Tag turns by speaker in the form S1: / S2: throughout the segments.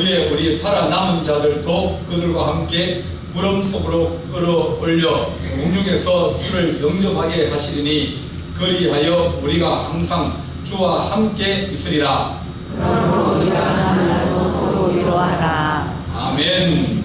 S1: 우리 살아남은 자들도 그들과 함께 구름 속으로 끌어올려 공중에서 주를 영접하게 하시리니 그리하여 우리가 항상 주와 함께 있으리라.
S2: 그러므로 일어나는 날도 서로 위로하라.
S1: 아멘.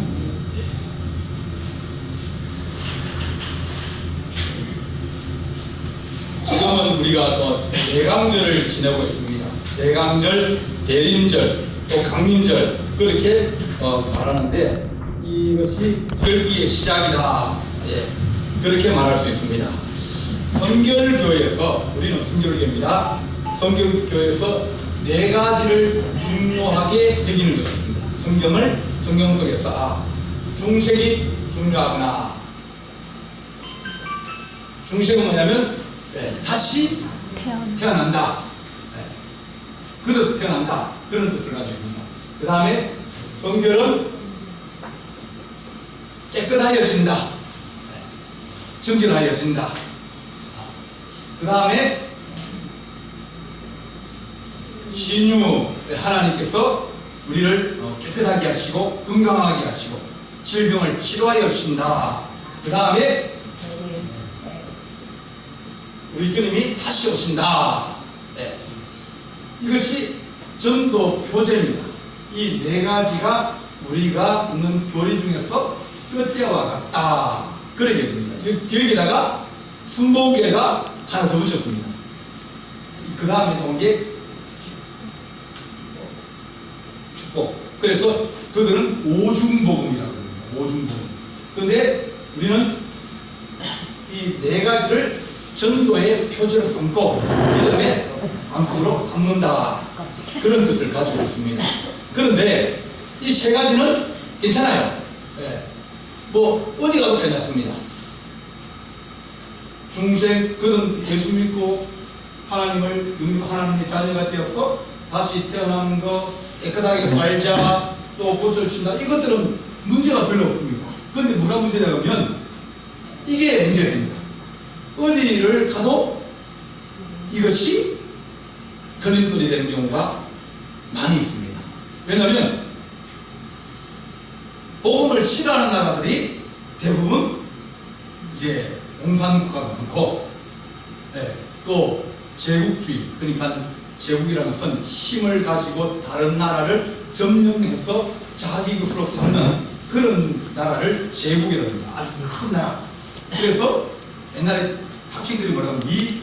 S1: 지금은 우리가 또 대강절을 지내고 있습니다. 대강절, 대림절, 또 강림절 그렇게 말하는데 이것이 절기의 시작이다. 예, 그렇게 말할 수 있습니다. 성결교회에서 우리는 성결교회입니다. 성결교회에서 네 가지를 중요하게 여기는 것이 있습니다. 성경 속에서 중생이 중요하구나. 중생은 뭐냐면 다시 태어난다. 그릇 태어난다. 그런 뜻을 가지고 있습니다. 그 다음에 성결은 깨끗하여진다. 정결하여진다. 그 다음에 신유, 하나님께서 우리를 깨끗하게 하시고 건강하게 하시고 질병을 치료하여 주신다. 그 다음에 우리 주님이 다시 오신다. 네. 이것이 전도 표제입니다. 이 네 가지가 우리가 있는 교리 중에서 끝대와 같다. 그러게 됩니다. 여기다가 순복계가 하나 더 붙였습니다. 그 다음에 나온 게 축복. 그래서 그들은 오중복음이라고 합니다. 오중복음. 그런데 우리는 이 네 가지를 전도의 표제로 삼고 믿음의 방식으로 삼는다. 그런 뜻을 가지고 있습니다. 그런데 이 세 가지는 괜찮아요. 뭐 어디 가도 괜찮습니다. 중생, 그는 예수 믿고 하나님의 자녀가 되어서 다시 태어나는 거, 깨끗하게 살자, 또 고쳐주신다. 이것들은 문제가 별로 없습니다. 그런데 뭐가 문제냐면 이게 문제입니다. 어디를 가도 이것이 걸림돌이 되는 경우가 많이 있습니다. 왜냐하면 복음을 싫어하는 나라들이 대부분 이제 공산국가가 많고, 또 제국주의, 그러니까 제국이라는 것은 힘을 가지고 다른 나라를 점령해서 자기 것으로 삼는 그런 나라를 제국이라고 합니다. 아주 큰 나라. 그래서 옛날에 학생들이 뭐라고 하면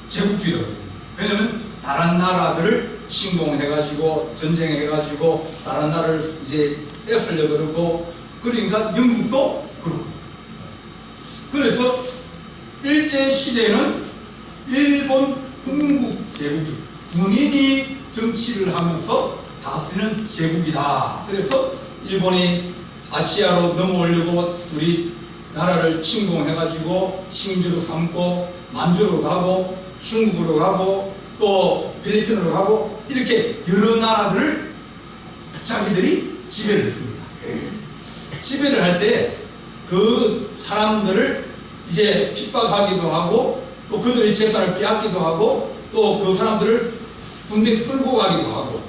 S1: 제국주의라고 합니다. 왜냐하면 다른 나라들을 침공해가지고 전쟁해가지고 다른 나라를 이제 뺏으려고 그러고, 그러니까 영국도 그렇고. 그래서 일제시대에는 일본 중국 제국이 군인이 정치를 하면서 다스리는 제국이다. 그래서 일본이 아시아로 넘어오려고 우리 나라를 침공해가지고 식민지로 삼고 만주로 가고 중국으로 가고 또 필리핀으로 가고 이렇게 여러 나라들을 자기들이 지배를 했습니다. 지배를 할 때 그 사람들을 이제 핍박하기도 하고 또 그들의 재산을 빼앗기도 하고 또 그 사람들을 군대에 끌고 가기도 하고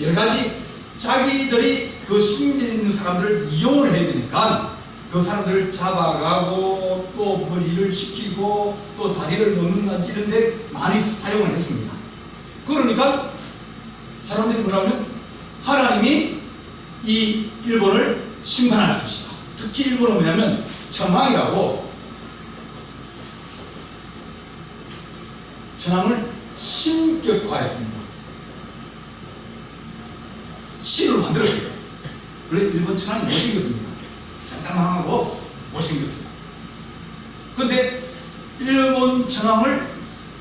S1: 여러 가지 자기들이 그 식민지에 있는 사람들을 이용을 해야 되니까 그 사람들을 잡아가고 또 머리를 시키고 또 다리를 놓는다든지 이런 데 많이 사용을 했습니다. 그러니까 사람들이 뭐라면 하나님이 이 일본을 심판할 것이다. 특히 일본은 뭐냐면 천황이라고 천황을 신격화했습니다. 신으로 만들었어요. 원래 일본 천황이 못생겼습니다. 단단하고 못생겼습니다. 그런데 일본 천황을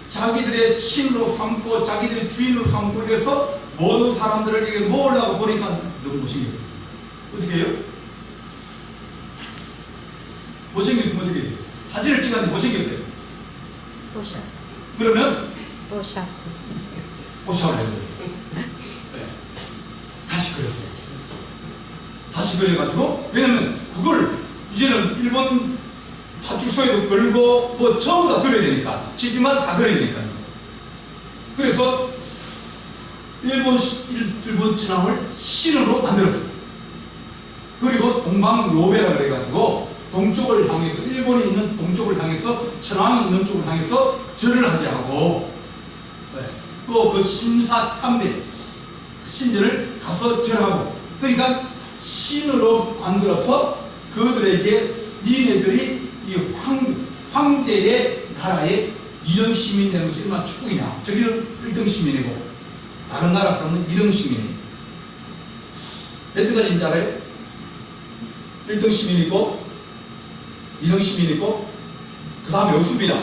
S1: 자기들의 신으로 삼고 자기들의 주인으로 삼고 이래서 모든 사람들을 이렇게 모으려고 보니까 너무 못생겨요. 어떻게 해요? 못생겼으면 어떻게 해요? 사진을 찍었는데 못생겼어요.
S2: 뽀샤.
S1: 그러면
S2: 뽀샤.
S1: 뽀샤를 해버려요. 다시 그렸어요. 다시 그려가지고, 왜냐면 그걸 이제는 일본 파출소에도 걸고 뭐 전부 다 그려야 되니까, 집이만 다 그려야 되니까요. 그래서 일본 천황을 신으로 만들었어요. 그리고 동방요배라 그래가지고 동쪽을 향해서, 일본이 있는 동쪽을 향해서 천황이 있는 쪽을 향해서 절을 하게 하고, 또 그 심사참배 신전을 가서 절하고, 그러니까 신으로 만들어서 그들에게 니네들이 이 황제의 나라의 2등 시민이 되는 것이 얼마나 축복이냐. 저기는 1등 시민이고 다른 나라 사람은 2등 시민이에요. 몇 등까지인지 알아요? 1등 시민이고 2등 시민이고 그 다음에 없습니다.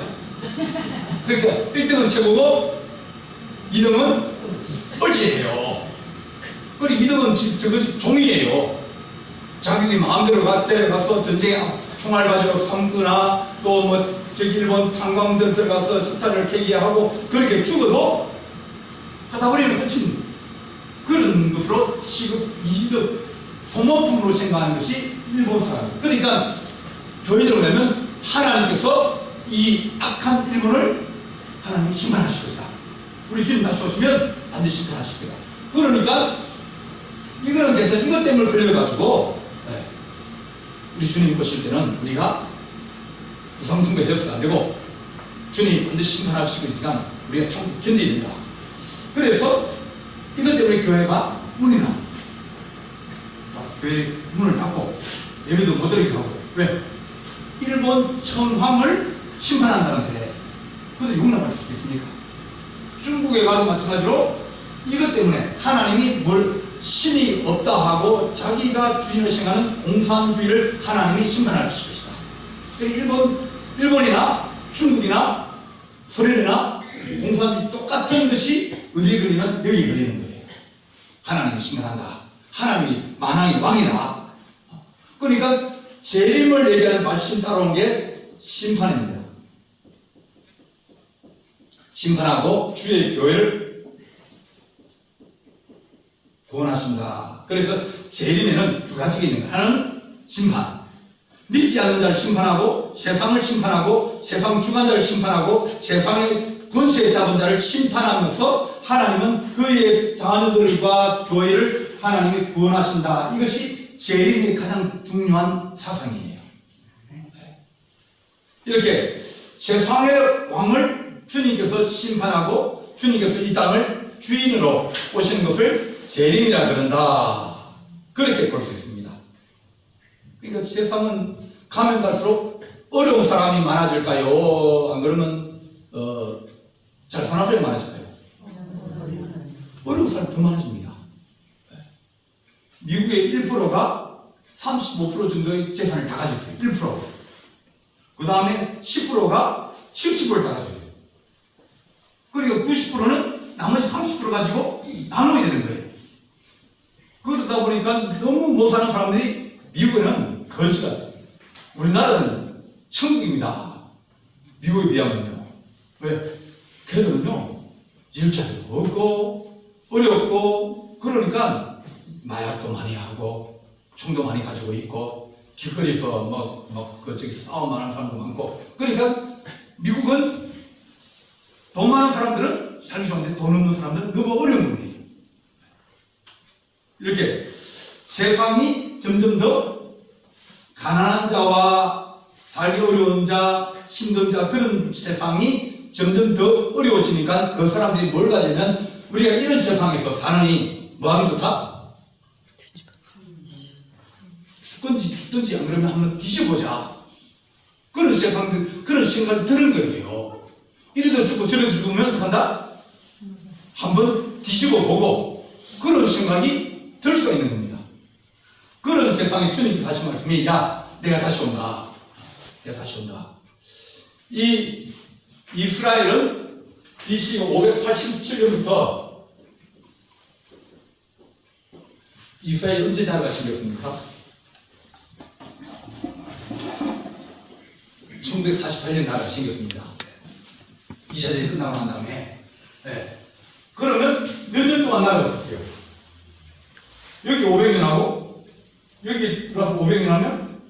S1: 그러니까 1등은 최고고 2등은 뻘짓이에요. 그리고 2등은 저것이 종이에요. 자기들이 마음대로 때려가서 전쟁에 총알 가지고 삼거나 또 뭐 저기 일본 탄광들 들어가서 스탄을 캐게 하고 그렇게 죽어도 하다 버리면 끝인 그런 것으로 시급 2등 소모품으로 생각하는 것이 일본 사람이에요. 그러니까 교회들 오면 하나님께서 이 악한 일본을 하나님이 심판하실 것이다. 우리 주님 다시 오시면 반드시 심판하실 거다. 그러니까 이거는 괜찮아. 이것 때문에 걸려가지고 우리 주님 보실 때는 우리가 우상숭배해서도 안 되고 주님이 반드시 심판하실 거니까 우리가 참 견뎌야 된다. 그래서 이것 때문에 교회가 문이 나왔어요. 교회 문을 닫고 예배도 못 드리게 하고. 왜? 일본 천황을 심판한다는데 그것도 용납할 수 있겠습니까? 중국에 가도 마찬가지로 이것 때문에 하나님이 신이 없다 하고 자기가 주인을 생각하는 공산주의를 하나님이 심판하실 것이다. 일본이나 중국이나 소련이나 공산주의 똑같은 것이 어디에 걸리면 여기에 걸리는 거예요. 하나님이 심판한다. 하나님이 만왕의 왕이다. 그러니까 재림을 얘기하는 말씀 따라온 게 심판입니다. 심판하고 주의 교회를 구원하신다. 그래서 재림에는 두 가지가 있는 거예요. 하나는 심판. 믿지 않는 자를 심판하고 세상을 심판하고 세상 주관자를 심판하고 세상의 권세 잡은 자를 심판하면서 하나님은 그의 자녀들과 교회를 하나님이 구원하신다. 이것이 재림의 가장 중요한 사상이에요. 이렇게 세상의 왕을 주님께서 심판하고 주님께서 이 땅을 주인으로 오시는 것을 재림이라 그런다. 그렇게 볼 수 있습니다. 그러니까 세상은 가면 갈수록 어려운 사람이 많아질까요? 안 그러면 잘 사는 사람이 많아질까요? 어려운 사람이 더 많아집니다. 미국의 1%가 35% 정도의 재산을 다 가지고 있어요. 1%. 그 다음에 10%가 70%를 다 가지고 있어요. 그리고 90%는 나머지 30% 가지고 나눠야 되는 거예요. 그러다 보니까 너무 못 사는 사람들이 미국에는 거지가 돼요. 우리나라는 천국입니다. 미국에 비하면요. 왜? 걔들은요, 일자리도 없고, 어렵고, 그러니까 마약도 많이 하고, 총도 많이 가지고 있고, 길거리에서 저기 싸움하는 사람도 많고, 그러니까 미국은 돈 많은 사람들은 살기 좋은데 돈 없는 사람들은 너무 어려운 거예요. 이렇게 세상이 점점 더 가난한 자와 살기 어려운 자, 힘든 자, 그런 세상이 점점 더 어려워지니까 그 사람들이 뭘 가지면 우리가 이런 세상에서 사느니 뭐하면 좋다? 죽든지 안 그러면 한번 뒤져보자. 그런 세상들, 그런 생각이 드는 거예요. 이래도 죽고 저래도 죽으면 어떡한다? 한번 뒤집어 보고 그런 생각이 들 수가 있는 겁니다. 그런 세상에 주님께서 하신 말씀이 야, 내가 다시 온다. 내가 다시 온다. 이 이스라엘은 BC 587년부터 이스라엘이 언제 나라가 생겼습니까? 1948년 나라가 생겼습니다. 2차 대전이 끝나고 난 다음에. 그러면 몇 년 동안 나라가 없었어요? 여기 500년 하고 여기 들어와서 500년 하면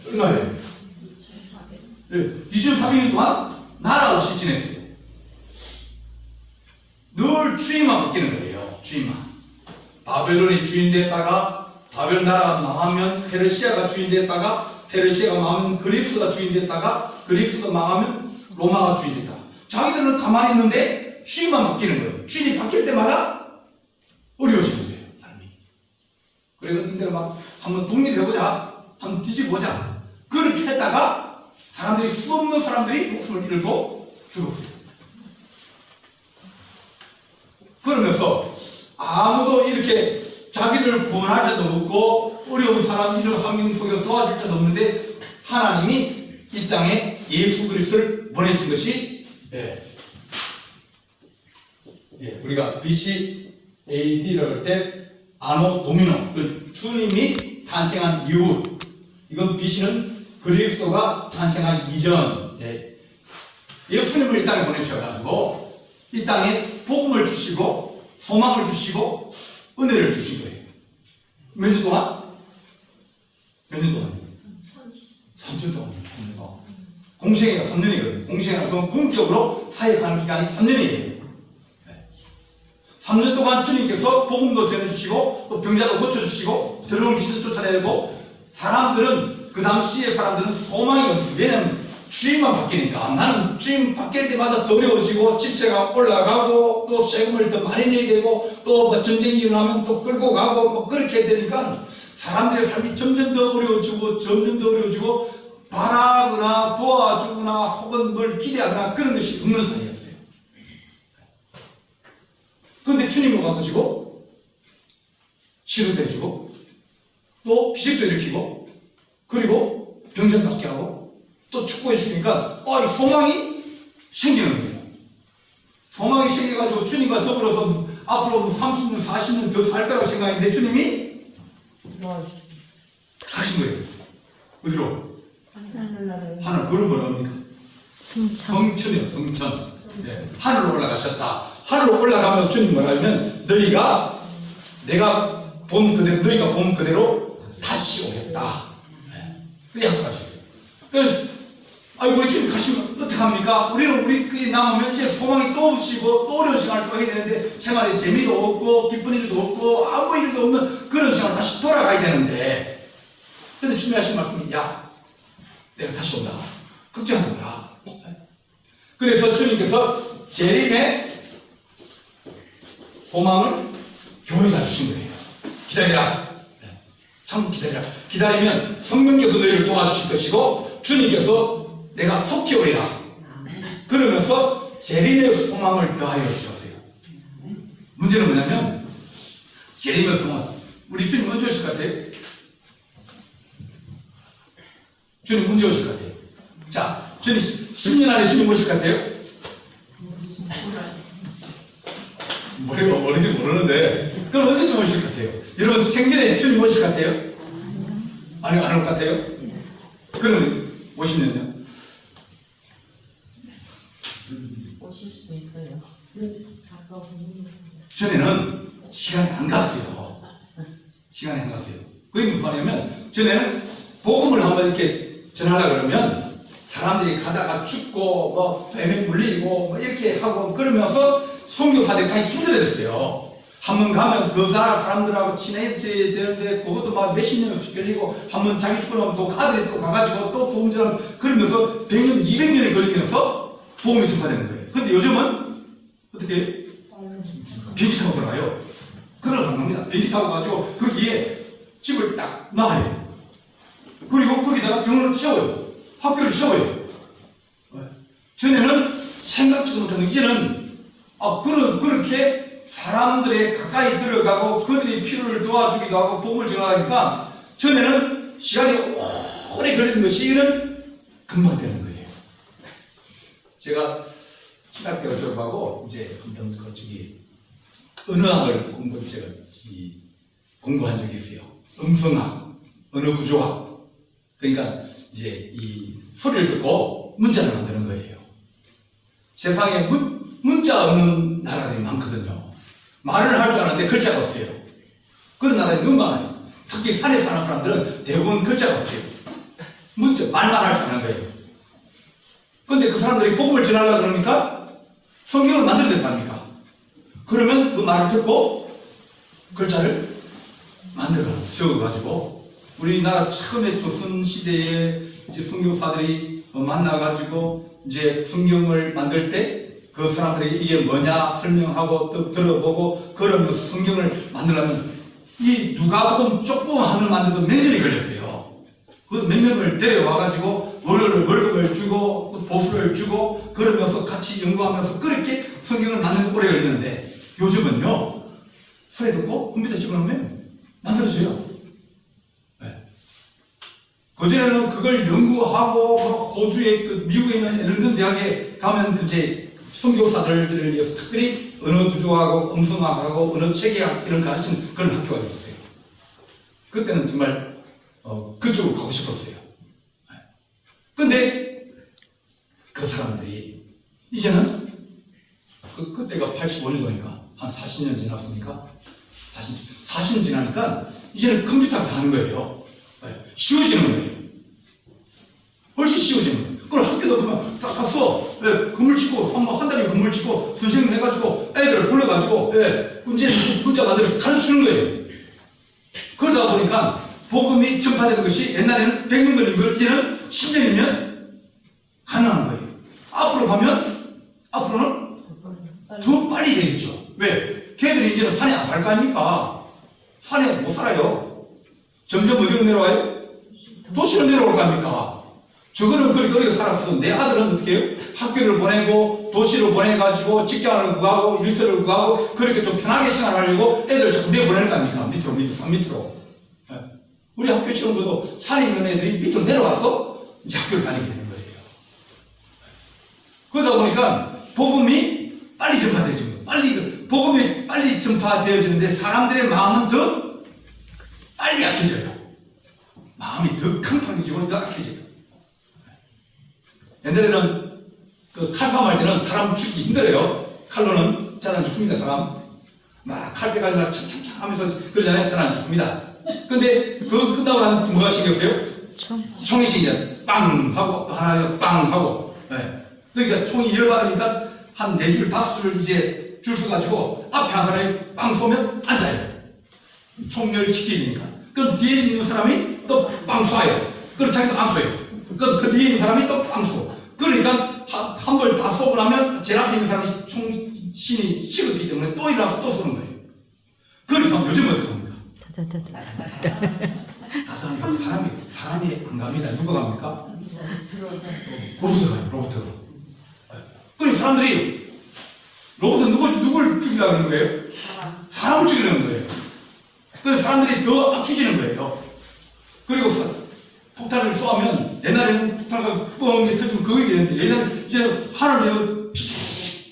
S1: 얼마예요? 2400년 동안 나라 없이 지냈어요. 늘 주인만 바뀌는 거예요. 주인만. 바벨론이 주인 됐다가 바벨 나라가 망하면 페르시아가 주인 됐다가 페르시아가 망하면 그리스가 주인 됐다가 그리스가 망하면 로마가 주인 됐다. 자기들은 가만히 있는데 주인만 바뀌는 거예요. 주인이 바뀔 때마다 어려워지는 거예요. 삶이. 그래 어떤 데는 막 한번 독립해보자. 한번 뒤집어보자. 그렇게 했다가 사람들이 수없는 사람들이 목숨을 잃고 죽었어요. 그러면서 아무도 이렇게 자기를 구원할 자도 없고 어려운 사람 이런 환경 속에서 도와줄 자도 없는데 하나님이 이 땅에 예수 그리스도를 보내신 것이 우리가 BC AD라고 할 때 아노 도미노 주님이 탄생한 이후 이건 BC는 그리스도가 탄생한 이전 예수님을 이 땅에 보내주셔가지고 이 땅에 복음을 주시고 소망을 주시고 은혜를 주신 거예요. 몇 년 동안? 몇 년 동안? 3년 동안. 공생애가 3년이거든요. 공생애가 그건 궁적으로 사역하는 기간이 3년이에요. 3년 동안 주님께서 복음도 전해주시고 또 병자도 고쳐주시고 들어온 귀신도 쫓아내고 사람들은 그 당시의 사람들은 소망이 없어요. 왜냐하면 주인만 바뀌니까 나는 주인 바뀔 때마다 더 어려워지고 집세가 올라가고 또 세금을 더 많이 내야 되고 또 뭐 전쟁이 일어나면 또 끌고 가고 뭐 그렇게 되니까 사람들의 삶이 점점 더 어려워지고 점점 더 어려워지고 바라거나 도와주거나 혹은 뭘 기대하거나 그런 것이 없는 사이였어요. 그런데 주님을 와가지고 치료도 해주고 또 기적도 일으키고 그리고 병전 낫게 하고 또 축복해 주니까 이 소망이 생기는 거예요. 소망이 생겨가지고 주님과 더불어서 앞으로 30년, 40년 더 살 거라고 생각했는데 주님이 가신 거예요. 어디로? 하늘. 그룹은 뭡니까? 성천이요, 성천. 하늘로 올라가셨다. 하늘로 올라가면서 주님 뭐라 하면 너희가 너희가 본 그대로 다시 오겠다. 그 약속하셨어요. 그래서 우리 주님 가시면 어떡합니까? 우리는 우리끼리 남으면 이제 소망이 또 없이고 또 어려운 시간을 또 해야 되는데 생활에 재미도 없고 기쁜 일도 없고 아무 일도 없는 그런 시간을 다시 돌아가야 되는데 근데 주님이 하신 말씀이 내가 다시 온다. 걱정하지 마라. 그래서 주님께서 재림의 소망을 교회에다 주신 거예요. 기다리라. 참고 기다리라. 기다리면 성령께서 너희를 도와주실 것이고 주님께서 내가 속히 오리라. 그러면서 재림의 소망을 더하여 주셨어요. 문제는 뭐냐면 재림의 소망. 우리 주님 언제 오실 것 같아요? 주님 언제 오실 것 같아요? 자, 주님 10년 안에 주님 오실 것 같아요? 모르긴 모르는데 그럼 언제쯤 오실 것 같아요? 여러분 생전에 주님 오실 것 같아요? 아니요, 안 올 것 같아요? 그러면 50년요?
S3: 오실 수도 있어요.
S1: 전에는 시간이 안 갔어요. 시간이 안 갔어요. 그게 무슨 말이냐면 전에는 복음을 한번 이렇게 전하려고 그러면 사람들이 가다가 죽고 뭐 뱀에 물리고 뭐 이렇게 하고 그러면서 선교사들이 가기 힘들어졌어요. 한 번 가면 그 나라 사람들하고 친해져야 되는데 그것도 막 몇십 년씩 걸리고 한 번 자기 죽고 나면 또 아들이 또 가가지고 또 복음 전하고 그러면서 100년, 200년이 걸리면서 복음이 전파되는 거예요. 근데 요즘은 어떻게 해요? 비행기 타고 들어가요. 그러서 안 갑니다. 비행기 타고 가지고 거기에 집을 딱 놔요. 그리고 거기다가 병원을 세워요. 학교를 세워요. 전에는 생각지도 못하는 이제는 그렇게 사람들의 가까이 들어가고 그들이 필요를 도와주기도 하고 복음을 전하니까 전에는 시간이 오래 걸리는 것이 이런 금방 되는 거예요. 제가 신학대를 졸업하고 이제 한번 언어학을 공부한 적이 있어요. 음성학, 언어 구조학. 그러니까 이제 이 소리를 듣고 문자를 만드는 거예요. 세상에 문자 없는 나라들이 많거든요. 말을 할 줄 아는데 글자가 없어요. 그런 나라에 너무 많아요. 특히 산에 사는 사람들은 대부분 글자가 없어요. 문자, 말만 할 줄 아는 거예요. 그런데 그 사람들이 복음을 전하려고 그러니까 성경을 만들어야 된답니까? 그러면 그 말을 듣고 글자를 만들어 적어가지고 우리나라 처음에 조선 시대에 이제 선교사들이 만나가지고 이제 성경을 만들 때 그 사람들에게 이게 뭐냐 설명하고 또 들어보고 그러면서 성경을 만들려면 이 누가복음 조금 하늘 만들도 몇 년이 걸렸어요. 그것도 몇 명을 데려와가지고 월급을 주고 또 보수를 주고 그러면서 같이 연구하면서 그렇게 성경을 만드는 데 오래 걸리는데 요즘은요 소리 듣고 컴퓨터 집어넣으면 만들어져요. 네. 그전에는 그걸 연구하고 호주에 미국에 있는 런던 대학에 가면 이제 선교사들을 위해서 특별히 언어 구조하고 음성학하고 언어 체계학 이런 가르치는 그런 학교가 있었어요. 그때는 정말 그쪽으로 가고 싶었어요. 근데 그 사람들이 이제는 그때가 85년도니까 한 40년 지났으니까 40년 지나니까 이제는 컴퓨터가 다 하는 거예요. 쉬워지는 거예요. 훨씬 쉬워지는 거예요. 그걸 학교도 보면 딱 갔어. 건물 짓고 한 달에 건물 짓고 선생님 해가지고 애들을 불러가지고 이제 문자 만들어서 가르치는 거예요. 그러다 보니까 복음이 전파되는 것이 옛날에는 100년 걸린 걸 이제는 10년이면 가능한 거예요. 앞으로는 더 빨리 되겠죠. 왜? 걔들이 이제는 산에 안 살 거 아닙니까? 산에 못 살아요. 점점 어디로 내려와요? 도시로 내려올 거 아닙니까? 저거는 그렇게 살았어도 내 아들은 어떻게 해요? 학교를 보내고 도시로 보내가지고 직장을 구하고 일터를 구하고 그렇게 좀 편하게 생활하려고 애들을 자꾸 내보내는 거 아닙니까? 밑으로 산 밑으로. 우리 학교 친구들도 산에 있는 애들이 밑으로 내려와서 이제 학교를 다니게 되는 거예요. 그러다 보니까 복음이 빨리 전파되어지는 거예요. 복음이 빨리 전파되어지는데 사람들의 마음은 더 빨리 약해져요. 마음이 더 캄캄해지고 더 약해져요. 옛날에는 그 칼싸움할 때는 사람 죽기 힘들어요. 칼로는 잘 안 죽습니다. 사람 막 칼 빼가지고 착착착 하면서 그러잖아요. 잘 안 죽습니다. 근데 그거 끝나고 나면 뭐가 신경쓰여요? 총이 신경 빵 하고 또 하나 빵 하고. 그러니까 총이 열받으니까 한 4줄 5줄 이제 줄 서가지고 앞에 한 사람이 빵 쏘면 앉아요. 총열을 지켜야 되니까. 그럼 뒤에 있는 사람이 또 빵 쏴요. 그럼 자기도 앉고요. 그 뒤에 있는 사람이 또 빵 쏘고. 그러니까 한 벌 다 쏘고 나면 제일 앞에 있는 사람이 총신이 식었기 때문에 또 일어나서 또 쏘는 거예요. 그래서 요즘 어떻게 합니까? 사람이 안 갑니다. 누가 갑니까? 로봇으로 가요. 로봇으로. 그래서 사람들이 로봇은 누굴 죽이려고 하는 거예요? 사람을 죽이려는 거예요. 그래서 사람들이 더 악해지는 거예요. 그리고 폭탄을 쏘면 옛날에는 폭탄가 뻥이 터지면 그거 얘기했는데 옛날에 이제 하늘에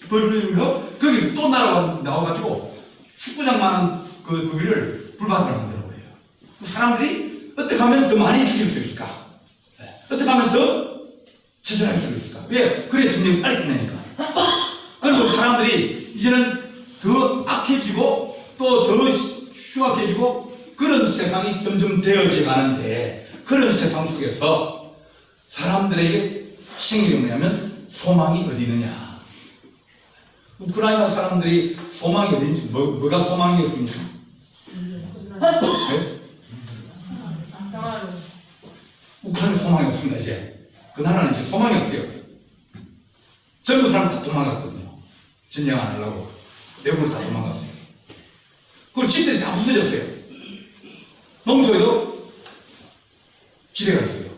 S1: 버리면서 거기서 또 나와가지고 축구장만한 그 거기를 불바다로 만들어 버려요. 그 사람들이 어떻게 하면 더 많이 죽일 수 있을까? 어떻게 하면 더 처절하게 죽일 수 있을까? 왜? 그래 전쟁이 빨리 끝나니까. 그리고 사람들이 이제는 더 악해지고 또 더 흉악해지고 그런 세상이 점점 되어져 가는데 그런 세상 속에서 사람들에게 생기는 뭐냐면 소망이 어디 있느냐. 우크라이나 사람들이 소망이 어딘지 뭐가 소망이었습니까? 네? 우크라이나 소망이 없습니다. 이제 그 나라는 이제 소망이 없어요. 전부 사람 다 도망갔거든요. 전쟁 안 하려고 외국으로 다 도망갔어요. 그리고 집들이 다 부서졌어요. 농토에도 지뢰가 있어요.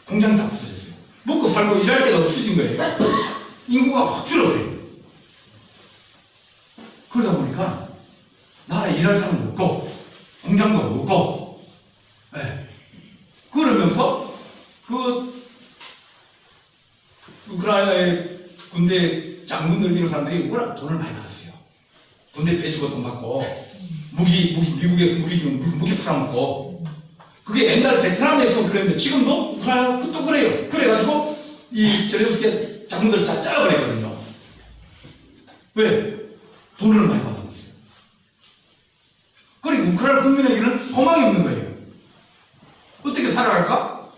S1: 공장 다 부서졌어요. 먹고 살고 일할 데가 없어진 거예요. 인구가 확 줄었어요. 그러다 보니까 나라에 일할 사람도 없고 공장도 없고 그러면서 그 우크라이나의 군대 장군들 이런 사람들이 워낙 돈을 많이 받았어요. 군대 빼주고 돈 받고 미국에서 무기 주면 무기 팔아먹고 그게 옛날 베트남에서 그랬는데 지금도 우크라이나 또 그래요. 그래가지고 이 젤렌스키 장군들 다 잘라버리거든요. 왜? 돈을 많이 받아먹었어요. 그러니 우크라이나 국민에게는 소망이 없는 거예요. 어떻게 살아갈까?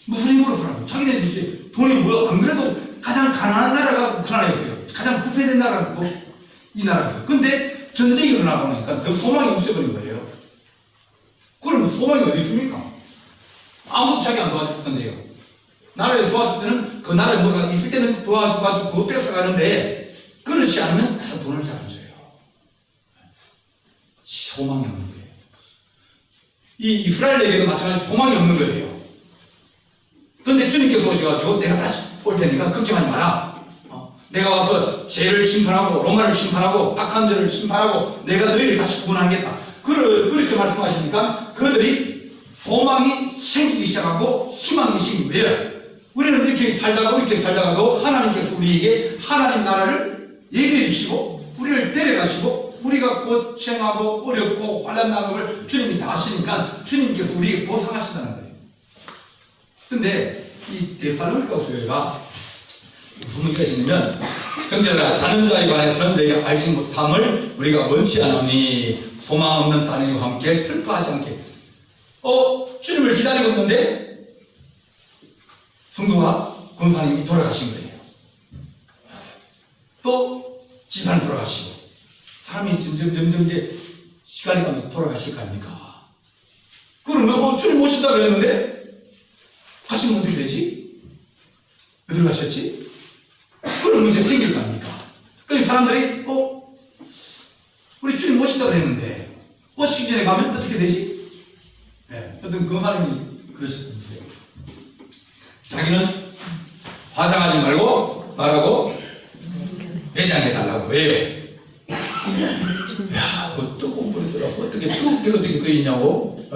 S1: 무슨 힘으로 살아요? 자기네들 이제 돈이 뭐 안 그래도 가장 가난한 나라가 우크라이나였어요. 가장 부패된 나라가 이 나라였어요. 근데 전쟁이 일어나고 나니까 더 소망이 없어버린 거예요. 그럼 소망이 어디 있습니까? 아무도 자기 안 도와줄 건데요. 나라에 도와줄 때는 그 나라에 뭐가 있을 때는 도와주고 그거 뺏어가는데 그렇지 않으면 다 돈을 잘 안 줘요. 소망이 없는 거예요. 이 이스라엘에게도 마찬가지로 소망이 없는 거예요. 그런데 주님께서 오셔가지고 내가 다시 올 테니까 걱정하지 마라. 내가 와서 죄를 심판하고 로마를 심판하고 악한 죄를 심판하고 내가 너희를 다시 구원하겠다. 그렇게 말씀하시니까 그들이 소망이 생기기 시작하고 희망이 생긴 거예요. 우리는 이렇게 살다가도 하나님께서 우리에게 하나님 나라를 얘기해 주시고 우리를 데려가시고 우리가 고생하고 어렵고 환난 나는 걸 주님이 다 아시니까 주님께서 우리에게 보상하신다는 거예요. 근데 이 데살로니가 교회가 무슨 문제가 있냐면 형제들아 자는 자에 관해서는 내가 알지 못함을 우리가 원치 않으니 소망 없는 단위와 함께 슬퍼하지 않게 주님을 기다리고 있는데 성도가 권사님이 돌아가신 거예요. 또 지사님 돌아가시고 사람이 점점 이제 시간이 가면서 돌아가실 거 아닙니까? 그러면 주님 오신다 그랬는데 가시면 어떻게 되지? 어디로 가셨지? 그런 문제가 생길 거 아닙니까? 그래서 사람들이 우리 주님 오신다 그랬는데 오시기 전에 가면 어떻게 되지? 네, 어떤 권사님이 그러셨던데요. 자기는 화장하지 말고 매장해 달라고. 왜요? 야, 그 뜨거운 물에 들어서 어떻게 뜨겁게 끓이냐고.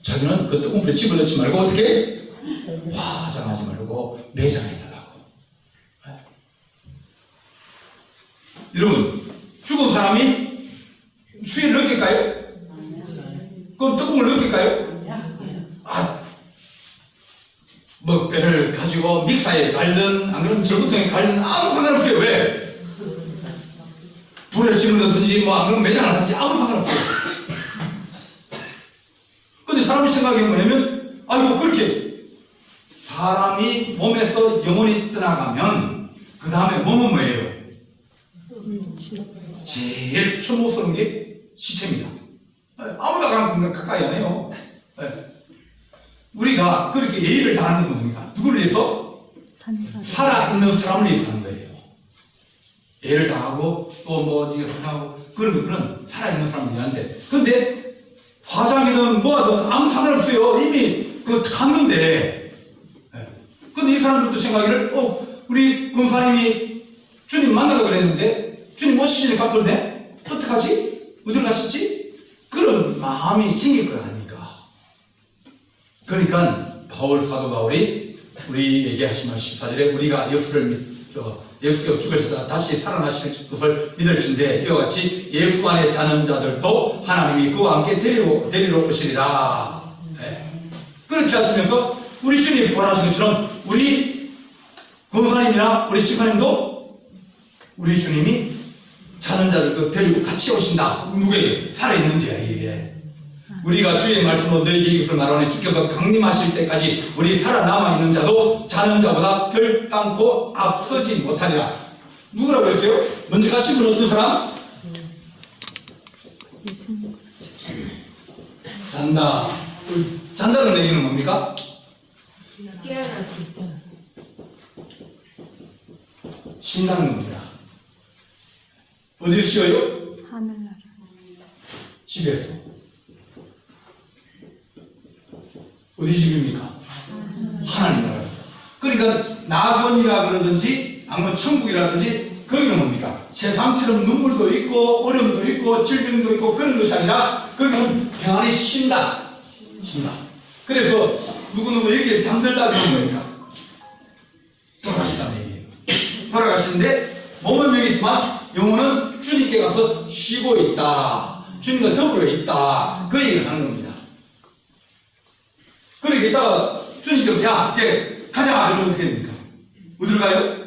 S1: 자기는 그 뜨거운 물에 집을 넣지 말고 어떻게 화장하지 말고 매장해 달라고. 여러분, 죽은 사람이 추위를 느낄까요? 그럼 뜨거운 물 느낄까요? 뭐 뼈를 가지고 믹사에 갈든 안 그러면 절구통에 갈든 아무 상관없어요. 왜? 불에 집을 넣든지 뭐 안 그러면 매장을 하든지 아무 상관없어요. 근데 사람이 생각이 뭐냐면 그렇게 사람이 몸에서 영혼이 떠나가면 그 다음에 몸은 뭐예요? 제일 혐오스러운 게 시체입니다. 아무나 가까이 안 해요. 우리가 그렇게 예의를 다하는 건 뭡니까? 누구를 위해서? 살아있는 사람을 위해서 하는 거예요. 예를 다하고 또 뭐 하고 그런 것들은 살아있는 사람을 위한데, 근데 화장이든 뭐하든 아무 상관없어요. 이미 갔는데. 근데 이 사람들도 생각하기를 우리 권사님이 주님 만나려고 그랬는데 주님 오시기 전에 갔던데 어떡하지? 어디로 가셨지? 그런 마음이 생길 거 아닙니까? 그러니까 사도 바울이 우리에게 하신 말 14절에 우리가 예수께서 죽으시다 다시 살아나실 것을 믿을진대 이와 같이 예수 안에 자는 자들도 하나님이 그와 함께 데리러 오시리라. 그렇게 하시면서 우리 주님이 권하신 것처럼 우리 권사님이나 우리 집사님도 우리 주님이 자는 자들 데리고 같이 오신다. 누구에게? 살아있는 자에게. 우리가 주의 말씀으로 너희에게 이것을 말하니 주께서 강림하실 때까지 우리 살아남아 있는 자도 자는 자보다 결단코 앞서지 못하리라. 누구라고 했어요? 먼저 가신 분 어떤 사람? 잔다. 잔다는 얘기는 뭡니까? 쉰다는 겁니다. 어디서 쉬어요?
S2: 하늘나라.
S1: 집에서. 어디 집입니까? 하나님 나라에서. 그러니까 낙원이라 그러든지 아니면 천국이라든지 거기는 뭡니까? 세상처럼 눈물도 있고 어려움도 있고 질병도 있고 그런 것이 아니라 거기는 평안히 쉰다. 그래서 누구누구 여기에 잠들다 그러는 거니까 돌아가신다는 얘기예요. 돌아가시는데 몸은 여기 있지만 영혼은 주님께 가서 쉬고 있다. 주님과 더불어 있다. 그 얘기를 하는 겁니다. 그러니까 이따가 주님께서 야 이제 가자 그러면 어떻게 됩니까? 어디로 가요?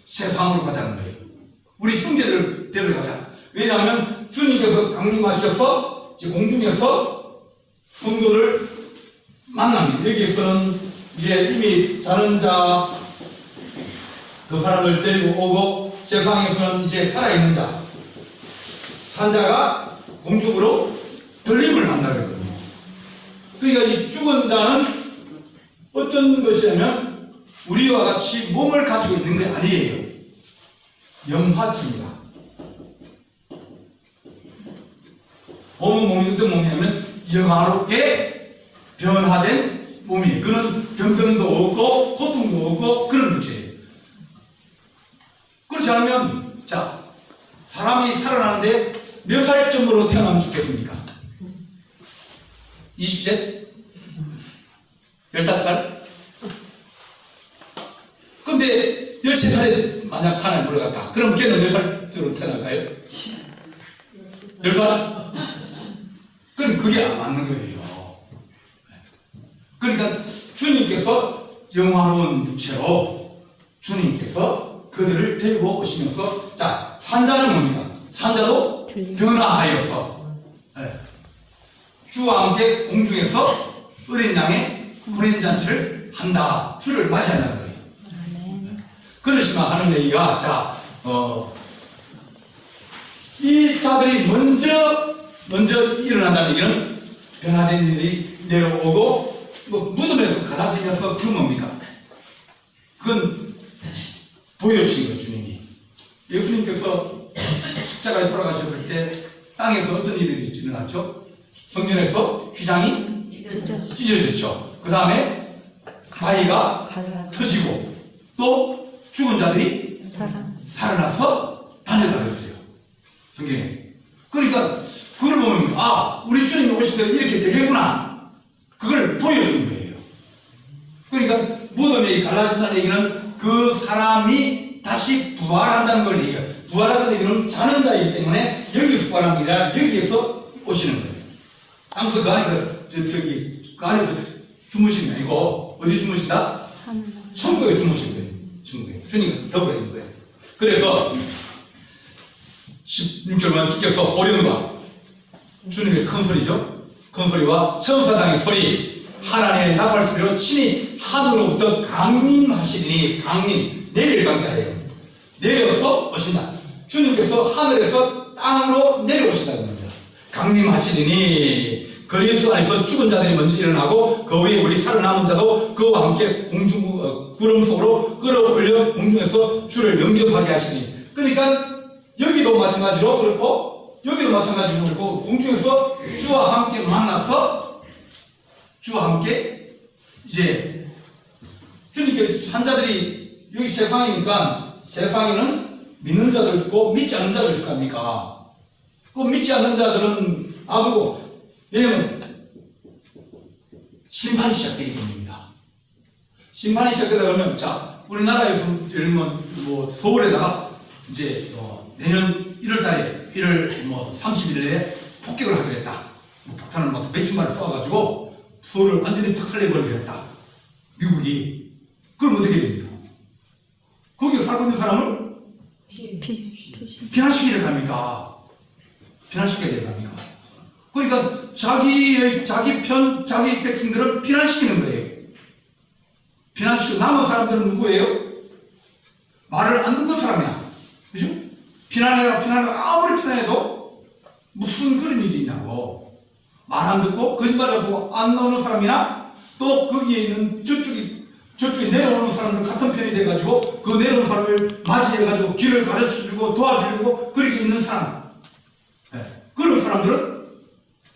S1: 세상으로 가자는 거예요. 우리 형제들을 데려가자. 왜냐하면 주님께서 강림하셔서 이제 공중에서 성도를 만납니다. 여기에서는 이제 이미 자는 자 그 사람을 데리고 오고 세상에서는 이제 살아있는 자, 산자가 공중으로 들림을 만나거든요. 그러니까 이 죽은 자는 어떤 것이냐면 우리와 같이 몸을 가지고 있는 게 아니에요. 영화체입니다. 몸은 어떤 몸이냐면 영화롭게 변화된 몸이에요. 그는 병든도 없고 고통도 없고 그런 문제예요. 그렇지 않으면 자, 사람이 살아나는데 몇 살쯤으로 태어나면 좋겠습니까? 20세? 15살? 근데 13살에 만약 하나님 불러갔다. 그럼 걔는 몇 살쯤으로 태어날까요? 10살? 그럼 그게 안 맞는 거예요. 그러니까 주님께서 영화로운 육체로 주님께서 그들을 데리고 오시면서 자, 산자는 뭡니까? 산자도 변화하여서 주와 함께 공중에서 어린 양의 혼인잔치를 한다. 주를 맞이한다는 거예요. 그러시면 하는 얘기가 자, 이 자들이 먼저 일어난다는 얘기는 변화된 일이 내려오고 뭐 무덤에서 갈라지면서 그 뭡니까? 그건 보여주신 거예요. 주님이. 예수님께서 십자가에 돌아가셨을 때 땅에서 어떤 일이 일어났죠? 성전에서 휘장이 찢어졌죠. 그 다음에 바위가 터지고 또 죽은 자들이 살아나서 다녀다녔어요. 성경에. 그러니까 그걸 보면 아, 우리 주님이 오실 때 이렇게 되겠구나. 그걸 보여주는 거예요. 그러니까 무덤이 갈라진다는 얘기는 그 사람이 다시 부활한다는 걸 얘기해요. 부활한다는 얘기는 자는 자이기 때문에 여기서 부활하는 게 아니라 여기에서 오시는 거예요. 땅에서 그 안에 그 안에서 주무시는 게 아니고 어디 주무신다? 천국에 주무신 거예요. 천국에. 주님과 더불어 있는 거예요. 그래서 16절만 주께서 호령과 주님의 큰 소리죠. 큰 소리와 천사장의 소리, 하나님의 나팔 소리로 친히 하늘로부터 강림하시리니, 강림, 내릴 강자예요. 내려서 오신다. 주님께서 하늘에서 땅으로 내려오신다는 겁니다. 강림하시리니, 그리스도 안에서 죽은 자들이 먼저 일어나고 그 위에 우리 살아남은 자도 그와 함께 공중 구름 속으로 끌어올려 공중에서 주를 영접하게 하시니. 그러니까 여기도 마찬가지로 그렇고 여기도 마찬가지로 그렇고 공중에서 주와 함께 만나서 주와 함께 이제 주님께 산자들이 여기 세상이니까 세상에는 믿는 자들 있고 믿지 않는 자들 있을 거 아닙니까? 그 믿지 않는 자들은 아무고 왜냐면 심판이 시작되기 때문입니다. 심판이 시작되다 그러면 자, 우리나라에서 예를 들면 뭐 서울에다가 이제 내년 1월달에 1월 뭐 30일에 폭격을 하기로 했다. 폭탄을 막 몇천 발을 쏘아가지고 서울을 완전히 박살내버리기로 했다. 미국이. 그럼 어떻게 됩니까? 거기에 살고 있는 사람을 피난시키려 합니까? 피난시켜야 되는 겁니까? 그러니까 자기 백성들을 피난시키는 거예요. 피난시키고 남은 사람들은 누구예요? 말을 안 듣는 사람이야. 그죠? 피난해라, 아무리 피난해도 무슨 그런 일이 있냐고. 말 안 듣고, 거짓말하고 안 나오는 사람이나 또 거기에 있는 저쪽에 내려오는 사람들 같은 편이 돼가지고 그 내려오는 사람을 맞이해가지고 길을 가르쳐주고 도와주려고 그렇게 있는 사람. 네. 그런 사람들은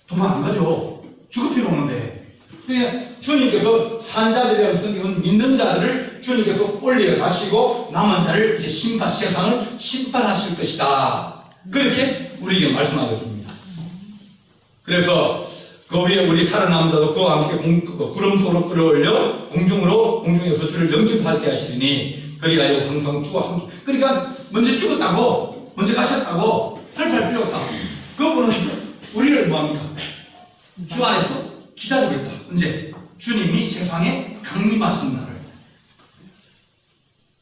S1: 도망 안 가죠. 죽을 필요 없는데. 그러니까 주님께서 산자들이라는 성경은 믿는 자들을 주님께서 올려가시고 남은 자를 이제 세상을 심판하실 것이다. 그렇게 우리에게 말씀하고 있습니다. 그래서 그 위에 우리 살아남은 자도 그와 함께 구름 속으로 끌어올려 공중에서 주를 영접하게 하시리니 그리하여 항상 주와 함께. 그러니까 먼저 죽었다고 먼저 가셨다고 슬퍼할 필요 없다. 그분은 우리를 뭐합니까? 주 안에서 기다리겠다. 언제? 주님이 세상에 강림하시는 날을.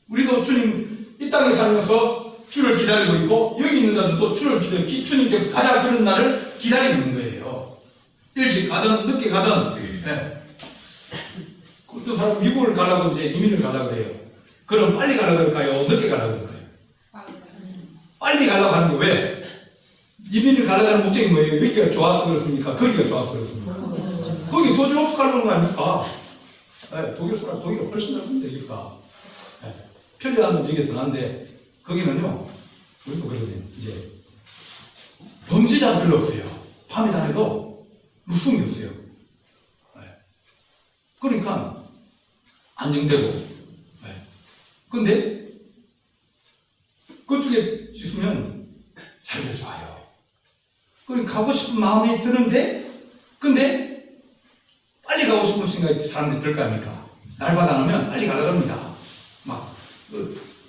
S1: 우리도 주님 이 땅에 살면서 주를 기다리고 있고 여기 있는 자들도 주를 기다리고 주님께서 가자 그런 날을 기다리고 있는 거예요. 일찍 가든 늦게 가든. 네. 어떤 사람 미국을 가려고 이제 이민을 가려고 그래요. 그럼 빨리 가려고 그럴까요? 늦게 가려고 그럴까요? 빨리 가려고 하는 게 왜? 이민을 가려고 하는 목적이 뭐예요? 여기가 좋아서 그렇습니까? 거기가 좋아서 그렇습니까? 거기 더 좋아서 가려는 거 아닙니까? 네, 독일이 훨씬 넓은데, 여기가. 네, 편리하면 되게 더 난데, 거기는요, 우리도 그러거든요. 이제, 범죄자가 별로 없어요. 밤에 다녀도 무서운 게 없어요. 네. 그러니까, 안정되고, 네. 근데, 그쪽에 있으면 살기가 좋아요. 그러니까 가고 싶은 마음이 드는데, 근데, 빨리 가고 싶은 생각이 사람들이 들 거 아닙니까? 날마다 나면 빨리 가려고 합니다. 막,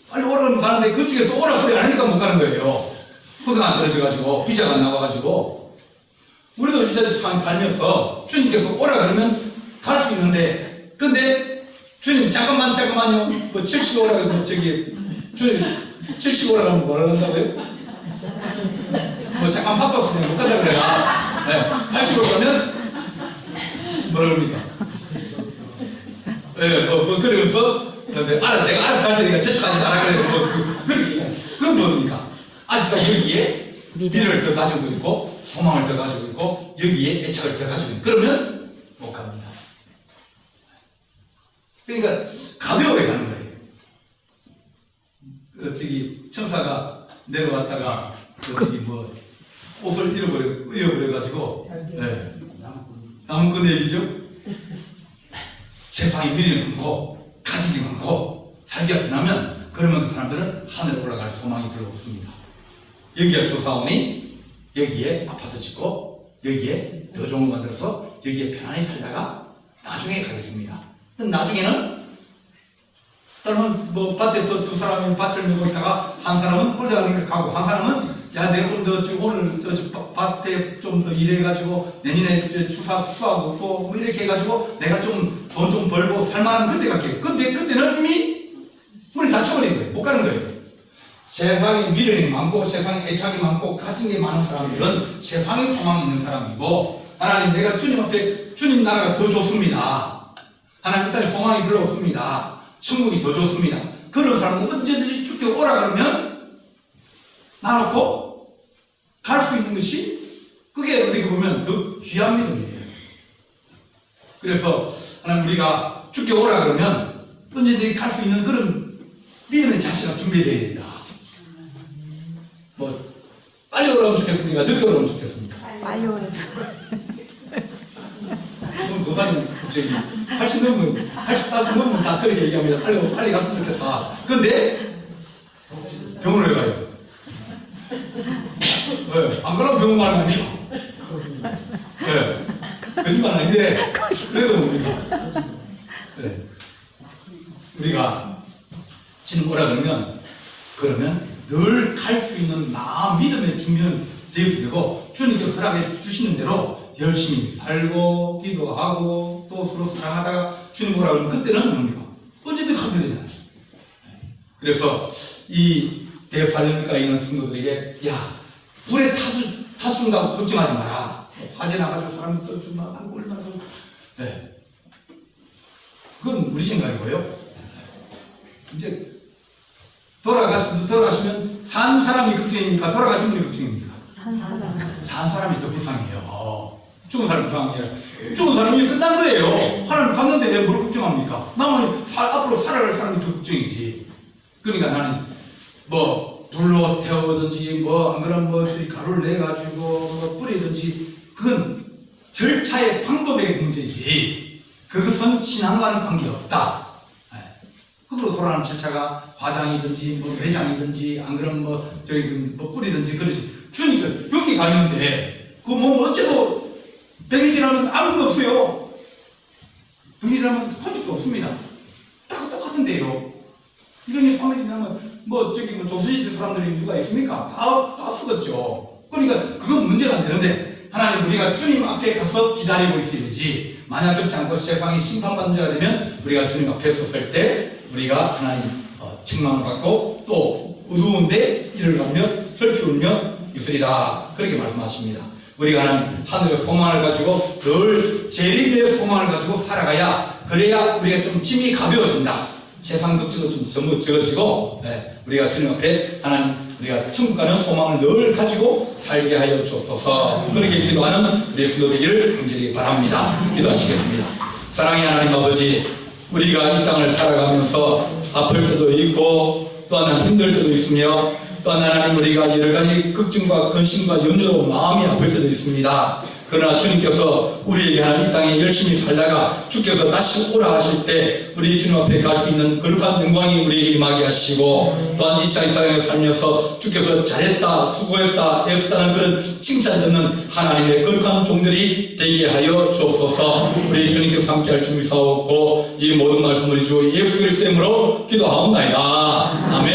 S1: 빨리 오라고 가는데 그쪽에서 오라 소리 안 하니까 못 가는 거예요. 허가가 안 떨어져가지고, 비자가 안 나와가지고. 우리도 진짜 살면서 주님께서 오라 그러면 갈 수 있는데, 근데 주님 잠깐만요. 뭐 70 오라 그러면 주님 70 오라 그러면 뭐라 그런다고요? 뭐 잠깐 바빠서 그냥 못 간다 그래라. 네, 80 오라 그러면 뭐라 그럽니까? 예, 그러면서, 내가 알아서 할 테니까 저쪽하지 마라 그래. 그건 뭡니까? 아직까지 여기에 미래를 더 가지고 있고, 소망을 더 가지고 있고, 여기에 애착을 더 가지고 있고, 그러면 못 갑니다. 그러니까, 가벼워야 가는 거예요. 천사가 내려왔다가, 옷을 잃어버려가지고, 네. 나무꾼의 얘기죠? 세상에 미래를 끊고 가진이 많고 살기가 편하면 그러면 그 사람들은 하늘에 올라갈 소망이 별로 없습니다. 여기가 조사원이 여기에 아파트 짓고 여기에 더 좋은 거 만들어서 여기에 편안히 살다가 나중에 가겠습니다. 나중에는 다른 뭐 밭에서 두 사람이 밭을 메고 있다가 한 사람은 홀자가니까 가고 한 사람은 야 내가 좀 더 오늘 밭에 좀 더 일해가지고 내년에 추수하고 뭐 이렇게 해가지고 내가 좀 돈 좀 벌고 살만하면 그때 갈게요. 근데 그때는 이미 문이 닫혀버린 거예요. 못 가는 거예요. 세상에 미련이 많고 세상에 애착이 많고 가진 게 많은 사람들은 세상에 소망이 있는 사람이고 하나님 내가 주님 앞에 주님 나라가 더 좋습니다. 하나님 일단 소망이 별로 없습니다. 천국이 더 좋습니다. 그런 사람은 언제든지 주께 오라 그러면 나놓고 갈 수 있는 것이 그게 어떻게 보면 더 귀한 믿음이에요. 그래서 하나님 우리가 주께 오라 그러면 언제든지 갈 수 있는 그런 믿음의 자세가 준비되어야 된다. 뭐 빨리 오라면 좋겠습니까? 늦게 오라면 좋겠습니까?
S2: 빨리 오래.
S1: 그럼 고사님 80 넘으면 85 넘으면 다 그렇게 얘기합니다. 빨리 갔으면 좋겠다. 근데 병원에 왜 가요? 왜? 안 가려면 병원 가는 거 아니야? 네. 거짓말 아닌데 그래도 우리가 지금 오라 그러면 늘 갈 수 있는 믿음의 준비는 되어야 되고 주님께서 허락해 주시는 대로 열심히 살고 기도하고 또 서로 사랑하다가 주님 오라 그러면 그때는 뭡니까? 언제든 가면 되잖아요. 그래서 이 대살림가에 있는 성도들에게 야 불에 타준다고 걱정하지 마라. 화재 나가지고 사람이 떨어지면 얼마나 네. 그건 우리 생각이고요. 이제 돌아가시면 산 사람이 걱정입니까? 돌아가신 분이 걱정입니까? 산 사람이 더 불쌍해요. 죽은 사람이 불쌍해요. 죽은 사람이 끝난 거예요. 하나님 갔는데 왜 뭘 걱정합니까? 남은 앞으로 살아갈 사람이 더 걱정이지. 그러니까 나는 뭐 불로 태우든지 뭐 안 그러면 뭐 가루를 내 가지고 뭐 뿌리든지 그건 절차의 방법의 문제지. 그것은 신앙과는 관계없다. 흙으로 돌아가는 절차가 화장이든지 뭐 매장이든지 안 그러면 뭐 뿌리든지 그러지. 주니까 여기 갔는데 그 뭐 어째도 100일 지나면 아무것도 없어요. 100일 지나면 한 적도 없습니다. 다 똑같은데요. 200일 300일 지나면 뭐 조선시대 사람들이 누가 있습니까? 다 죽었죠. 그러니까 그건 문제가 안 되는데 하나님 우리가 주님 앞에 가서 기다리고 있어야지. 만약 그렇지 않고 세상이 심판받는 자가 되면 우리가 주님 앞에 섰을 때 우리가 하나님 책망을 받고 또 어두운데 이를 가며 슬피 울며 있으리라 그렇게 말씀하십니다. 우리가 하늘의 소망을 가지고 늘 재림의 소망을 가지고 살아가야 그래야 우리가 좀 짐이 가벼워진다. 세상 걱정은 좀 적어지고 우리가 주님 앞에 하나님
S4: 우리가 천국 가는 소망을 늘 가지고 살게 하여 주옵소서. 그렇게 기도하는 우리 성도되기를 간절히 바랍니다. 기도하시겠습니다. 사랑의 하나님 아버지, 우리가 이 땅을 살아가면서 아플 때도 있고 또 하나 힘들 때도 있으며 또 하나님 우리가 여러 가지 걱정과 근심과 염려로 마음이 아플 때도 있습니다. 그러나 주님께서 우리에게 하는 이 땅에 열심히 살다가 주께서 다시 오라 하실 때 우리 주님 앞에 갈 수 있는 거룩한 영광이 우리에게 임하게 하시고 또한 이 세상에 살면서 주께서 잘했다, 수고했다, 애쓰다는 그런 칭찬 듣는 하나님의 거룩한 종들이 되게 하여 주옵소서. 우리 주님께서 함께할 줄 믿사옵고 이 모든 말씀 우리 주 예수 그리스도 이름으로 기도하옵나이다. 아멘.